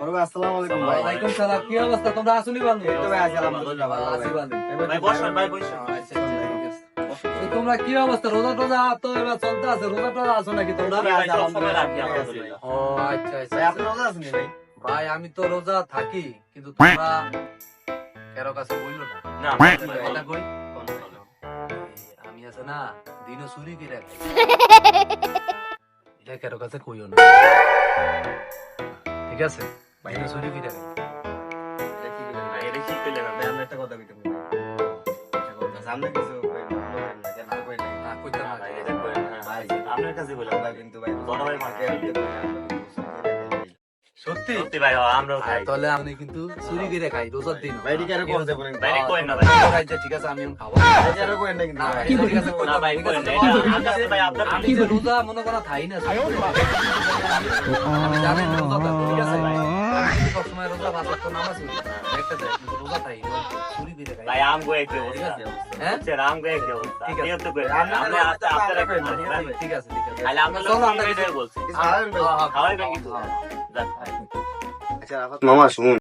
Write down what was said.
বড় ভাই আসসালামু আলাইকুম ভাই। ওয়ালাইকুম সালাম। কি অবস্থা? তোমরা আসুনি ভালো? এই তো ভাই আছি আলহামদুলিল্লাহ ভালো আছি ভাই। ভালো। ভাই বসেন ভাই বসেন। আচ্ছা, ঠিক আছে। তো তোমরা কি অবস্থা? রোজা টোজা তো এবার চলতে আছে। রোজা টোজা আছো নাকি তোমরা? ভাই সব সময় রাখি আলহামদুলিল্লাহ। ও আচ্ছা আচ্ছা। ভাই আপনি রোজা আছেন ভাই? ভাই আমি তো রোজা থাকি, কিন্তু তোমরা কারো কাছে বললো না। না কথা কই, আমি আছে না দিনও চুরি করে খাই। এটা কারো কাছে কইও না, ঠিক আছে? দিনও চুরি করে খাই। ভাই এটা কি কইলেন ভাই আমরা একটা কথা কইতে পারি। একটা কথা সামনে কিছু কইলেন না কেন কইলেন? না কইতাম না না। ভাই এটা কইলেন না ভাই আপনার কাছে বললাম আমরা ভাই কিন্তু ভাই বড় ভাই মাকে সত্যি? সত্যি ভাই আমরাও খাই তাহলে আমি কিন্তু চুরি করে খাই রোজার দিন। ভাই ঠিক আছে কোন যাবেন? ভাই কইন না ভাই ঠিক আছে, আমি এখন খাবো। ঠিক আছে কইন না কিন্তু না, ভাই। ঠিক আছে, না ভাই কইন না এটা আমি ভাই আপনার আমি যে রোজা মনে করা থাই না, আমি জানি না রোজা থাকি, ঠিক আছে? আমি কিন্তু সবসময় রোজা পাঁচ ওয়াক্ত নামাজ পড়ি, একটা যায়, কিন্তু রোজা থাই না, চুরি করে খাই। ভাই আমগো একই ঠিক অবস্থা আছে? হ্যাঁ? হচ্ছে আমগো একই অবস্থা ঠিক ঠিক আছে। আছে কইন আমরা আপনারা কইন না ঠিক আছে, ঠিক আছে। তাহলে আমরা চলো, আমরা এটাই বলছি কিছু খাবেন ভাই? খাওয়াই ভাই কিছু যাক আচ্ছা মামা শুনুন